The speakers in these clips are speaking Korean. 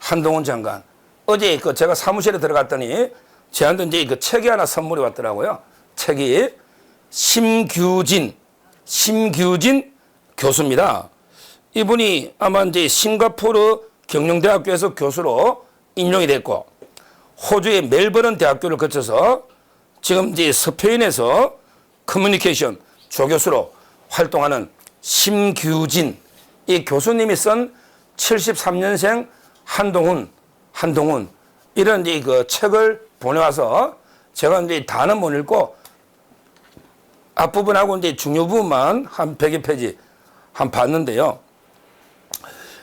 한동훈 장관. 어제 제가 사무실에 들어갔더니 저한테 이제 그 책이 하나 선물이 왔더라고요. 책이 심규진 교수입니다. 이분이 아마 이제 싱가포르 경영대학교에서 교수로 임용이 됐고, 호주의 멜버른 대학교를 거쳐서 지금 이제 스페인에서 커뮤니케이션 조교수로 활동하는 심규진, 이 교수님이 쓴 73년생 한동훈 이런 이제 그 책을 보내와서 제가 이제 다는 못 읽고 앞부분하고 이제 중요 부분만 한 100여 페이지 한 봤는데요.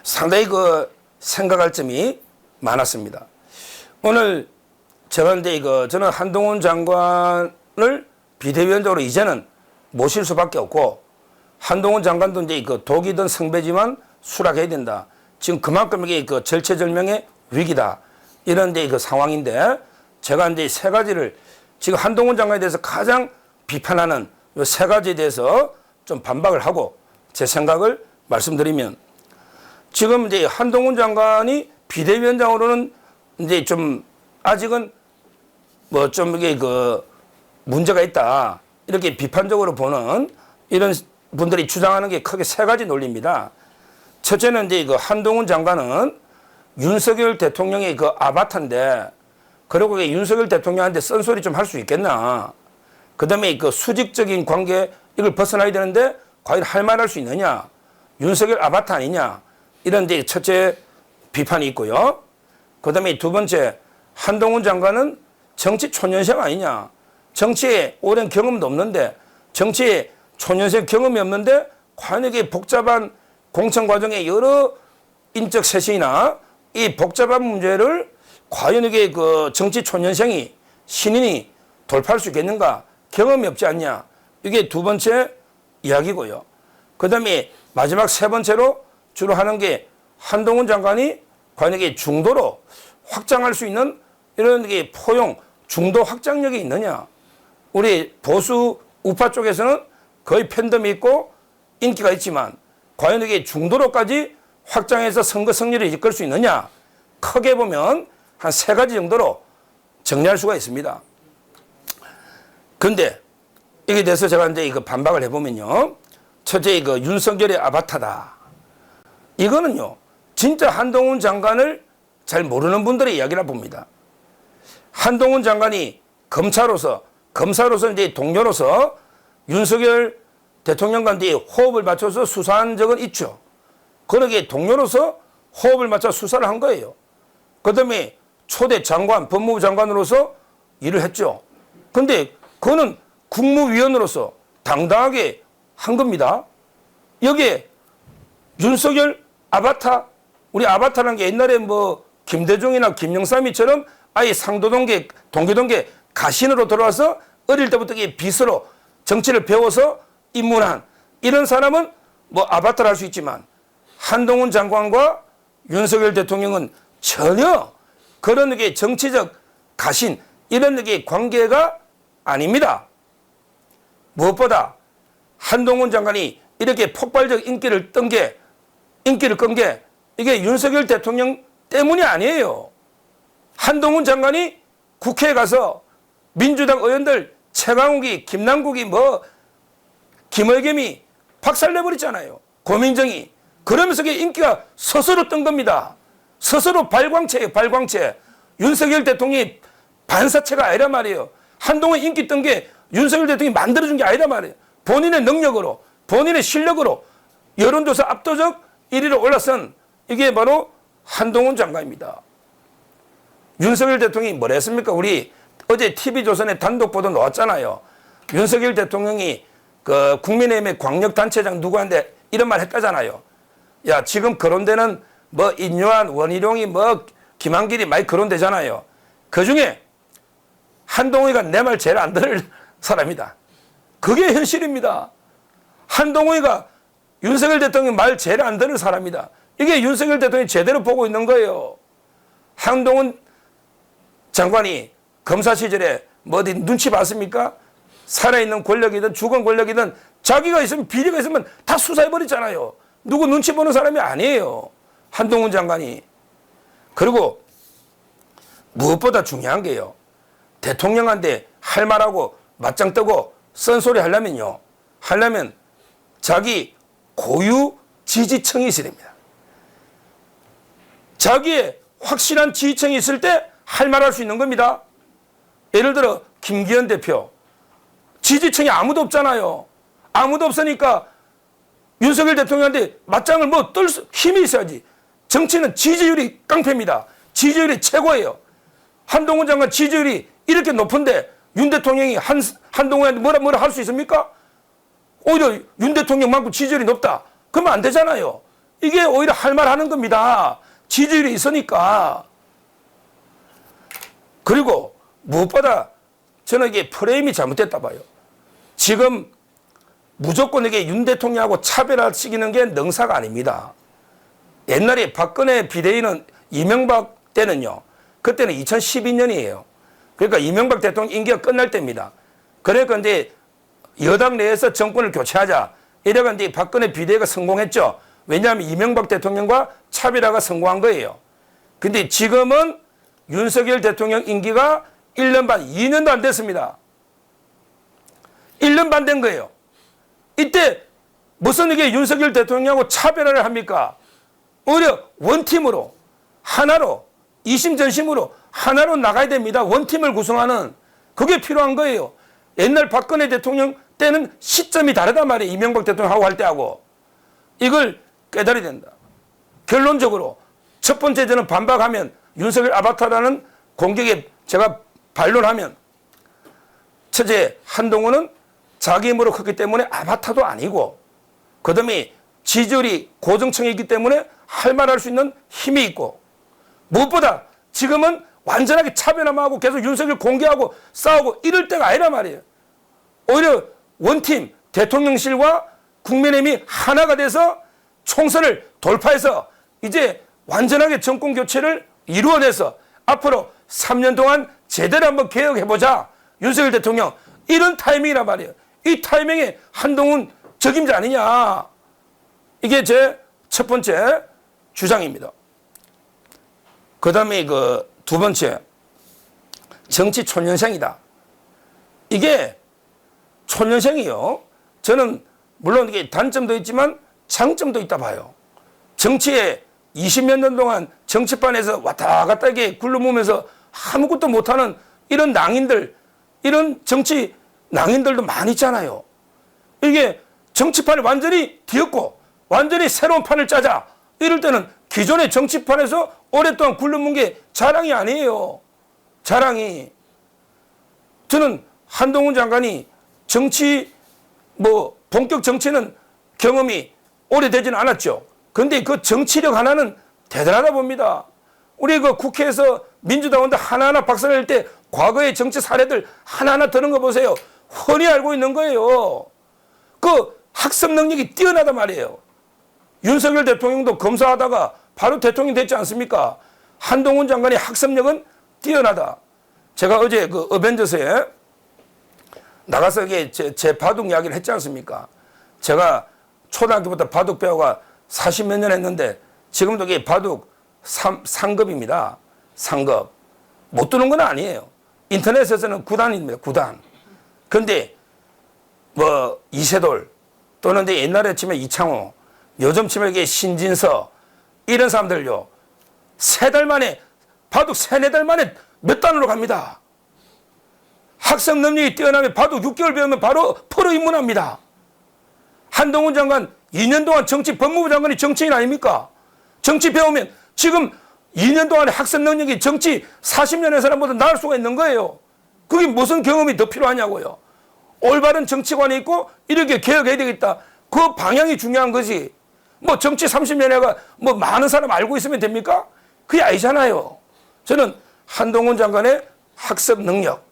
상당히 그 생각할 점이 많았습니다. 오늘 제가 이제 저는 한동훈 장관을 비대위원장으로 이제는 모실 수밖에 없고, 한동훈 장관도 이제 독이든 성배지만 수락해야 된다. 지금 그만큼 이게 절체절명의 위기다. 이런 이제 상황인데, 제가 이제 세 가지를 지금 한동훈 장관에 대해서 가장 비판하는 이 세 가지에 대해서 좀 반박을 하고 제 생각을 말씀드리면, 지금 이제 한동훈 장관이 비대위원장으로는 이제 좀 아직은 뭐 좀 이게 문제가 있다. 이렇게 비판적으로 보는 이런 분들이 주장하는 게 크게 세 가지 논리입니다. 첫째는 이제 한동훈 장관은 윤석열 대통령의 아바타인데, 그리고 윤석열 대통령한테 쓴소리 좀 할 수 있겠나. 그 다음에 수직적인 관계, 이걸 벗어나야 되는데 과연 할 말할 수 있느냐. 윤석열 아바타 아니냐. 이런 이제 첫째 비판이 있고요. 그 다음에 두 번째, 한동훈 장관은 정치 초년생 아니냐. 정치에 오랜 경험도 없는데, 정치에 초년생 경험이 없는데 과연 이게 복잡한 공천 과정에 여러 인적 쇄신이나 이 복잡한 문제를 과연 이게 정치 초년생이 신인이 돌파할 수 있겠는가? 경험이 없지 않냐? 이게 두 번째 이야기고요. 그 다음에 마지막 세 번째로 주로 하는 게, 한동훈 장관이 과연 이게 중도로 확장할 수 있는 이런 게 포용, 중도 확장력이 있느냐? 우리 보수 우파 쪽에서는 거의 팬덤이 있고 인기가 있지만, 과연 이게 중도로까지 확장해서 선거 승리를 이끌 수 있느냐? 크게 보면 한 세 가지 정도로 정리할 수가 있습니다. 그런데 이게 대해서 제가 이제 반박을 해보면요. 첫째, 윤석열의 아바타다. 이거는요, 진짜 한동훈 장관을 잘 모르는 분들의 이야기라 봅니다. 한동훈 장관이 검사로서 이제 동료로서 윤석열 대통령과 이제 호흡을 맞춰서 수사한 적은 있죠. 그러게 동료로서 호흡을 맞춰 수사를 한 거예요. 그 다음에 초대 장관, 법무부 장관으로서 일을 했죠. 근데 그거는 국무위원으로서 당당하게 한 겁니다. 여기에 윤석열 아바타, 우리 아바타라는 게 옛날에 뭐 김대중이나 김영삼이처럼 아예 상도동계, 동교동계 가신으로 들어와서 어릴 때부터 빚으로 정치를 배워서 입문한 이런 사람은 뭐 아바타를 할 수 있지만, 한동훈 장관과 윤석열 대통령은 전혀 그런 게 정치적 가신, 이런 게 관계가 아닙니다. 무엇보다 한동훈 장관이 이렇게 폭발적 인기를 끈 게 이게 윤석열 대통령 때문이 아니에요. 한동훈 장관이 국회에 가서 민주당 의원들 최강욱이, 김남국이 김의겸이 박살내버렸잖아요. 고민정이. 그러면서 인기가 스스로 뜬 겁니다. 스스로 발광체예요, 발광체. 윤석열 대통령이 반사체가 아니란 말이에요. 한동훈 인기 뜬 게 윤석열 대통령이 만들어준 게 아니란 말이에요. 본인의 능력으로, 본인의 실력으로 여론조사 압도적 1위로 올라선 이게 바로 한동훈 장관입니다. 윤석열 대통령이 뭘 했습니까? 우리 어제 TV조선에 단독 보도 나왔잖아요. 윤석열 대통령이 국민의힘의 광역단체장 누구한테 이런 말 했다잖아요. 야, 지금 거론되는 인요한, 원희룡이 김한길이 많이 거론되잖아요. 그 중에 한동훈이가 내 말 제일 안 들을 사람이다. 그게 현실입니다. 한동훈이가 윤석열 대통령 말 제일 안 들을 사람이다. 이게 윤석열 대통령이 제대로 보고 있는 거예요. 한동훈 장관이 검사 시절에 어디 눈치 봤습니까? 살아있는 권력이든 죽은 권력이든 자기가 있으면, 비리가 있으면 다 수사해버리잖아요. 누구 눈치 보는 사람이 아니에요. 한동훈 장관이. 그리고 무엇보다 중요한 게요. 대통령한테 할 말하고 맞짱 뜨고 쓴소리 하려면 자기 고유 지지층이 있어야 됩니다. 자기의 확실한 지지층이 있을 때 할 말 할 수 있는 겁니다. 예를 들어 김기현 대표 지지층이 아무도 없잖아요. 아무도 없으니까 윤석열 대통령한테 맞짱을 뜰 힘이 있어야지. 정치는 지지율이 깡패입니다. 지지율이 최고예요. 한동훈 장관 지지율이 이렇게 높은데 윤 대통령이 한동훈한테 뭐라 할 수 있습니까? 오히려 윤 대통령만큼 지지율이 높다. 그러면 안 되잖아요. 이게 오히려 할 말 하는 겁니다. 지지율이 있으니까. 그리고 무엇보다 저는 이게 프레임이 잘못됐다 봐요. 지금 무조건 이게 윤 대통령하고 차별화시키는 게 능사가 아닙니다. 옛날에 박근혜 비대위는 이명박 때는요. 그때는 2012년이에요. 그러니까 이명박 대통령 임기가 끝날 때입니다. 그러니까 이제 여당 내에서 정권을 교체하자. 이래가 이제 박근혜 비대위가 성공했죠. 왜냐하면 이명박 대통령과 차별화가 성공한 거예요. 근데 지금은 윤석열 대통령 임기가 1년 반, 2년도 안 됐습니다. 1년 반 된 거예요. 이때 무슨 이게 윤석열 대통령하고 차별화를 합니까? 오히려 원팀으로, 하나로, 이심전심으로 하나로 나가야 됩니다. 원팀을 구성하는 그게 필요한 거예요. 옛날 박근혜 대통령 때는 시점이 다르단 말이에요. 이명박 대통령하고 할 때하고. 이걸 깨달아야 된다. 결론적으로 첫 번째 저는 반박하면 윤석열 아바타라는 공격에 제가 반론하면 첫째 한동훈은 자기 힘으로 컸기 때문에 아바타도 아니고 그다음에 지지율이 고정층이기 때문에 할 말 할 수 있는 힘이 있고 무엇보다 지금은 완전하게 차별화하고 계속 윤석열 공개하고 싸우고 이럴 때가 아니란 말이에요. 오히려 원팀 대통령실과 국민의힘이 하나가 돼서 총선을 돌파해서 이제 완전하게 정권 교체를 이루어내서 앞으로 3년 동안 제대로 한번 개혁해보자. 윤석열 대통령 이런 타이밍이란 말이에요. 이 타이밍에 한동훈 적임자 아니냐. 이게 제 첫 번째 주장입니다. 그 다음에 두 번째 정치 초년생이다. 이게 초년생이요. 저는 물론 이게 단점도 있지만 장점도 있다 봐요. 정치에 20몇 년 동안 정치판에서 왔다 갔다 이렇게 굴러보면서 아무것도 못하는 이런 낭인들, 이런 정치 낭인들도 많이 있잖아요. 이게 정치판을 완전히 뒤엎고 완전히 새로운 판을 짜자. 이럴 때는 기존의 정치판에서 오랫동안 굴러본 게 자랑이 아니에요. 자랑이. 저는 한동훈 장관이 정치, 본격 정치는 경험이 오래되지는 않았죠. 근데 그 정치력 하나는 대단하다 봅니다. 우리 국회에서 민주당원들 하나하나 박살낼 때 과거의 정치 사례들 하나하나 드는 거 보세요. 훤히 알고 있는 거예요. 그 학습 능력이 뛰어나단 말이에요. 윤석열 대통령도 검사하다가 바로 대통령 됐지 않습니까? 한동훈 장관의 학습력은 뛰어나다. 제가 어제 어벤져스에 나가서 이게 제 바둑 이야기를 했지 않습니까? 제가 초등학교부터 바둑 배워가 40몇 년 했는데 지금도 이게 바둑 상급입니다. 상급. 못 두는 건 아니에요. 인터넷에서는 9단입니다. 9단. 그런데 이세돌 또는 옛날에 치면 이창호, 요즘 치면 이게 신진서 이런 사람들요. 3달 만에 바둑 3-4달 만에 몇 단으로 갑니다. 학습 능력이 뛰어나면 바둑 6개월 배우면 바로 프로 입문합니다. 한동훈 장관 2년 동안 법무부 장관이 정치인 아닙니까? 정치 배우면 지금 2년 동안의 학습 능력이 정치 40년 한 사람보다 나을 수가 있는 거예요. 그게 무슨 경험이 더 필요하냐고요. 올바른 정치관이 있고 이렇게 개혁해야 되겠다. 그 방향이 중요한 거지. 정치 30년 해가 많은 사람 알고 있으면 됩니까? 그게 아니잖아요. 저는 한동훈 장관의 학습 능력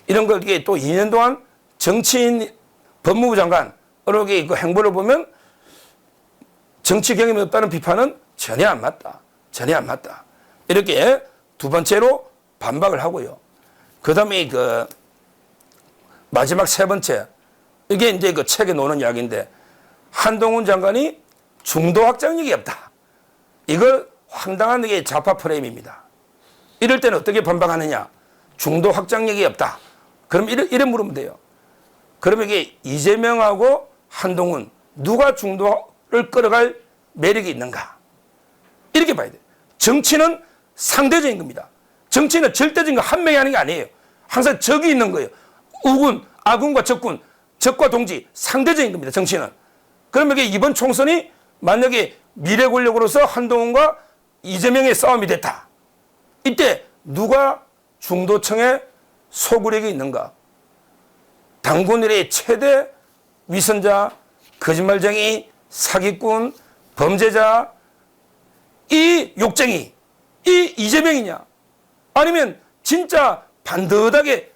이런 걸 이게 또 2년 동안 정치인 법무부 장관 이렇게 그 행보를 보면 정치 경험이 없다는 비판은 전혀 안 맞다. 전혀 안 맞다. 이렇게 두 번째로 반박을 하고요. 그 다음에 마지막 세 번째. 이게 이제 책에 놓는 이야기인데 한동훈 장관이 중도 확장력이 없다. 이걸 황당한 게 좌파 프레임입니다. 이럴 때는 어떻게 반박하느냐? 중도 확장력이 없다. 그럼 이래 물으면 돼요. 그러면 이게 이재명하고 한동훈 누가 중도를 끌어갈 매력이 있는가? 이렇게 봐야 돼요. 정치는 상대적인 겁니다. 정치는 절대적인 거 한 명이 하는 게 아니에요. 항상 적이 있는 거예요. 우군, 아군과 적군, 적과 동지, 상대적인 겁니다. 정치는. 그러면 이번 총선이 만약에 미래 권력으로서 한동훈과 이재명의 싸움이 됐다. 이때 누가 중도층에 소구력이 있는가? 당군들의 최대 위선자, 거짓말쟁이, 사기꾼, 범죄자, 이 욕쟁이, 이 이재명이냐? 아니면 진짜 반듯하게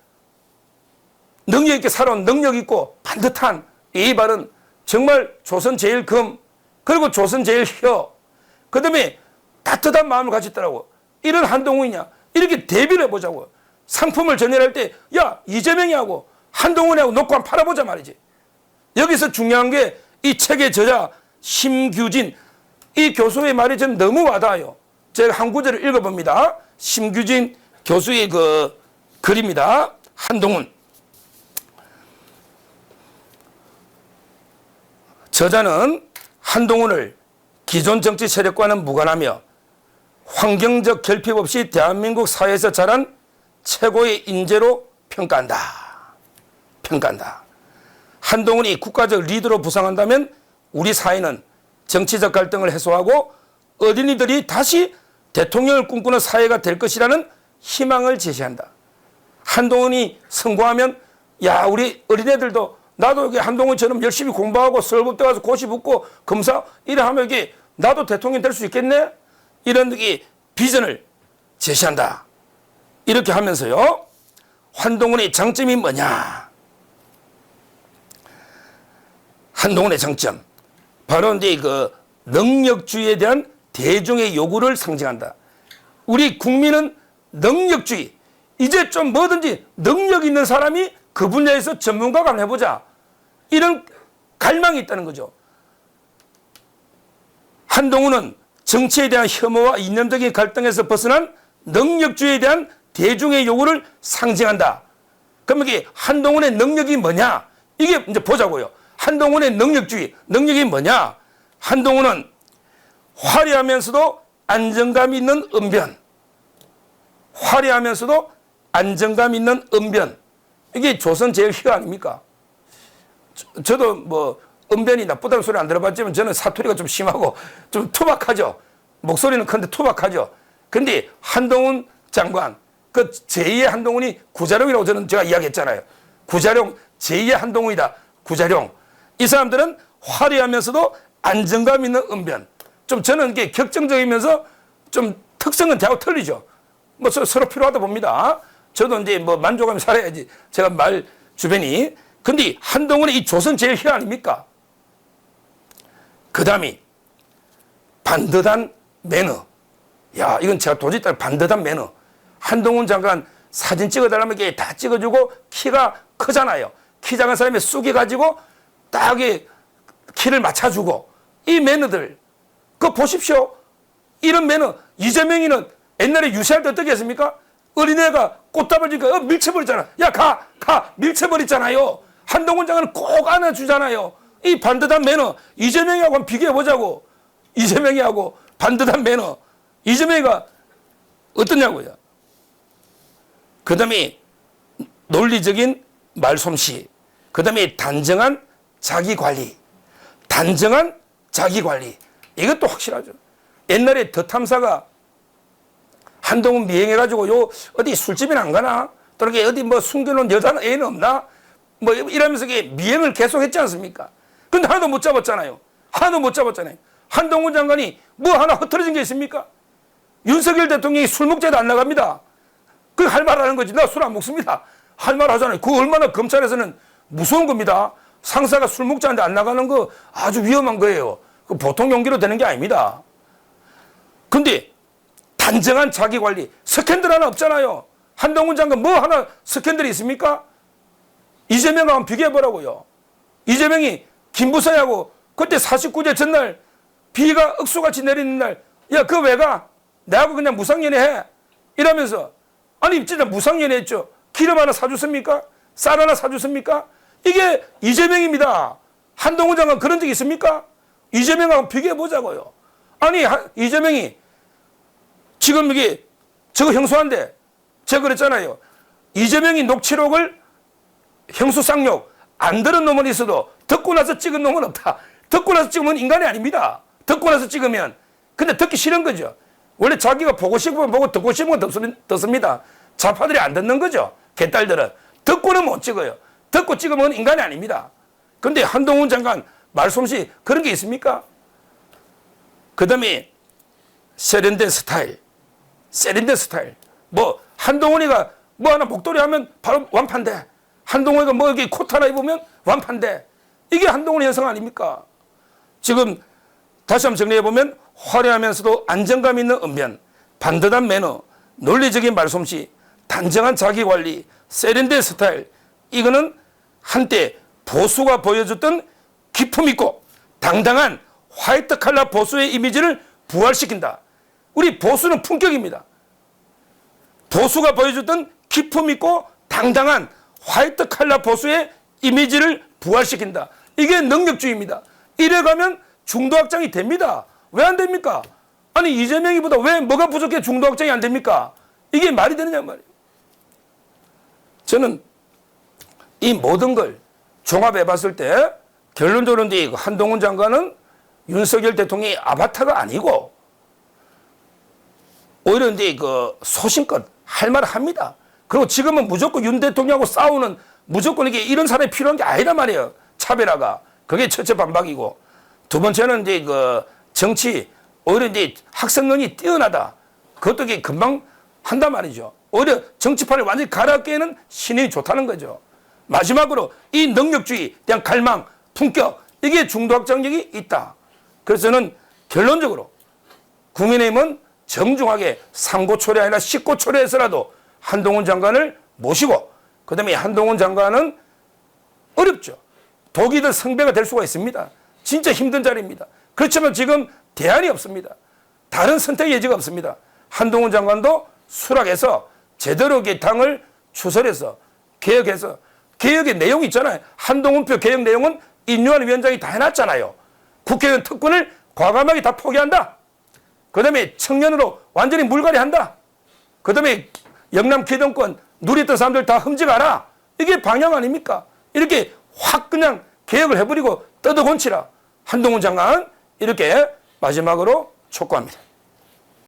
능력 있게 살아온 능력 있고 반듯한 이 바른 정말 조선 제일 금 그리고 조선 제일 혀 그 다음에 따뜻한 마음을 가졌더라고. 이런 한동훈이냐? 이렇게 대비를 해보자고. 상품을 전열할 때 야 이재명이 하고 한동훈이하고 놓고 한번 팔아보자 말이지. 여기서 중요한 게 이 책의 저자 심규진 이 교수의 말이 전 너무 와닿아요. 제가 한 구절을 읽어봅니다. 심규진 교수의 그 글입니다. 한동훈. 저자는 한동훈을 기존 정치 세력과는 무관하며 환경적 결핍 없이 대한민국 사회에서 자란 최고의 인재로 평가한다. 한동훈이 국가적 리더로 부상한다면 우리 사회는 정치적 갈등을 해소하고 어린이들이 다시 대통령을 꿈꾸는 사회가 될 것이라는 희망을 제시한다. 한동훈이 성공하면 야 우리 어린애들도 나도 여기 한동훈처럼 열심히 공부하고 서울법대 가서 고시 붙고 검사 이래 하면 이게 나도 대통령 될 수 있겠네? 이런 비전을 제시한다. 이렇게 하면서요. 한동훈의 장점이 뭐냐? 한동훈의 장점. 바로 이제 그 능력주의에 대한 대중의 요구를 상징한다. 우리 국민은 능력주의. 이제 좀 뭐든지 능력 있는 사람이 그 분야에서 전문가가 한번 해보자. 이런 갈망이 있다는 거죠. 한동훈은 정치에 대한 혐오와 이념적인 갈등에서 벗어난 능력주의에 대한 대중의 요구를 상징한다. 그럼 이게 한동훈의 능력이 뭐냐? 이게 이제 보자고요. 한동훈의 능력주의, 능력이 뭐냐? 한동훈은 화려하면서도 안정감 있는 언변. 화려하면서도 안정감 있는 언변. 이게 조선 제일 휘가 아닙니까? 저도 뭐 언변이 나쁘다는 소리 안 들어봤지만 저는 사투리가 좀 심하고 좀 투박하죠. 목소리는 큰데 투박하죠. 근데 한동훈 장관, 그 제2의 한동훈이 구자룡이라고 제가 이야기했잖아요. 구자룡, 제2의 한동훈이다. 구자룡. 이 사람들은 화려하면서도 안정감 있는 언변. 좀 저는 이게 격정적이면서 좀 특성은 대하고 틀리죠. 뭐 서로 필요하다 봅니다. 저도 이제 뭐 만족하며 살아야지. 제가 말 주변이. 근데 한동훈의 이 조선 제일 희 아닙니까? 그 다음이 반듯한 매너. 야, 이건 제가 도저히 반듯한 매너. 한동훈 장관 사진 찍어달라면 이게 다 찍어주고 키가 크잖아요. 키 작은 사람이 쑥이 가지고 딱 키를 맞춰주고 이 매너들 그거 보십시오. 이런 매너. 이재명이는 옛날에 유세할 때 어떻게 했습니까? 어린애가 꽃다발 주니까 밀쳐버리잖아. 야 가 밀쳐버리잖아요. 한동훈 장관은 꼭 안아주잖아요. 이 반듯한 매너. 이재명이하고 한번 비교해보자고. 이재명이하고 반듯한 매너. 이재명이가 어떠냐고요. 그 다음에 논리적인 말솜씨. 그 다음에 단정한 자기관리. 단정한 자기관리. 이것도 확실하죠. 옛날에 더 탐사가 한동훈 미행해가지고 어디 술집이나 안 가나? 또는 어디 뭐 숨겨놓은 여자는 애는 없나? 뭐 이러면서 미행을 계속 했지 않습니까? 근데 하나도 못 잡았잖아요. 한동훈 장관이 뭐 하나 흐트러진 게 있습니까? 윤석열 대통령이 술 먹자도 안 나갑니다. 그 할 말 하는 거지. 나 술 안 먹습니다. 할 말 하잖아요. 그거 얼마나 검찰에서는 무서운 겁니다. 상사가 술 먹자는데 안 나가는 거 아주 위험한 거예요. 그 보통 용기로 되는 게 아닙니다. 근데 단정한 자기관리. 스캔들 하나 없잖아요. 한동훈 장관 뭐 하나 스캔들이 있습니까? 이재명과 한번 비교해보라고요. 이재명이 김부선하고 그때 49제 전날 비가 억수같이 내리는 날 야, 그거 왜 가? 내하고 그냥 무상연애해. 이러면서. 아니, 진짜 무상연애했죠. 기름 하나 사줬습니까? 쌀 하나 사줬습니까? 이게 이재명입니다. 한동훈 장관 그런 적 있습니까? 이재명하고 비교해보자고요. 아니, 이재명이 지금 이게 저거 형수한데 제가 그랬잖아요. 이재명이 녹취록을 형수 쌍욕 안 들은 놈은 있어도 듣고 나서 찍은 놈은 없다. 듣고 나서 찍으면 인간이 아닙니다. 듣고 나서 찍으면. 근데 듣기 싫은 거죠. 원래 자기가 보고 싶으면 보고 듣고 싶으면 듣습니다. 좌파들이 안 듣는 거죠. 개딸들은. 듣고는 못 찍어요. 듣고 찍으면 인간이 아닙니다. 근데 한동훈 장관 말솜씨 그런 게 있습니까? 그 다음에 세련된 스타일. 세련된 스타일. 뭐 한동훈이가 뭐 하나 목도리 하면 바로 완판돼. 한동훈이가 뭐 여기 코트 하나 입으면 완판돼. 이게 한동훈의 현상 아닙니까? 지금 다시 한번 정리해보면 화려하면서도 안정감 있는 언변, 반듯한 매너, 논리적인 말솜씨, 단정한 자기관리, 세련된 스타일. 이거는 한때 보수가 보여줬던 기품 있고 당당한 화이트 칼라 보수의 이미지를 부활시킨다. 우리 보수는 품격입니다. 보수가 보여줬던 기품 있고 당당한 화이트 칼라 보수의 이미지를 부활시킨다. 이게 능력주의입니다. 이래가면 중도 확장이 됩니다. 왜 안 됩니까? 아니, 이재명이보다 왜 뭐가 부족해 중도 확장이 안 됩니까? 이게 말이 되느냐 말이에요. 저는 이 모든 걸 종합해 봤을 때 결론적으로 한동훈 장관은 윤석열 대통령이 아바타가 아니고 오히려 이제 그 소신껏 할 말을 합니다. 그리고 지금은 무조건 윤 대통령하고 싸우는 무조건 이게 이런 사람이 필요한 게 아니란 말이에요. 차별화가. 그게 첫째 반박이고. 두 번째는 이제 그 정치, 오히려 이제 학생론이 뛰어나다. 그것도 이게 금방 한단 말이죠. 오히려 정치판을 완전히 갈아끼는 신인이 좋다는 거죠. 마지막으로 이 능력주의, 대한 갈망, 품격, 이게 중도 확장력이 있다. 그래서 저는 결론적으로 국민의힘은 정중하게 삼고초려 아니라 십고초려해서라도 한동훈 장관을 모시고, 그 다음에 한동훈 장관은 어렵죠. 독이든 성배가 될 수가 있습니다. 진짜 힘든 자리입니다. 그렇지만 지금 대안이 없습니다. 다른 선택 여지가 없습니다. 한동훈 장관도 수락해서 제대로 당을 추설해서 개혁해서, 개혁의 내용이 있잖아요. 한동훈표 개혁 내용은 인유한 위원장이 다 해놨잖아요. 국회의원 특권을 과감하게 다 포기한다. 그 다음에 청년으로 완전히 물갈이한다. 그 다음에 영남 기득권 누렸던 사람들 다 흠집하라. 이게 방향 아닙니까? 이렇게 확 그냥 개혁을 해버리고 뜯어곤치라. 한동훈 장관 이렇게 마지막으로 촉구합니다.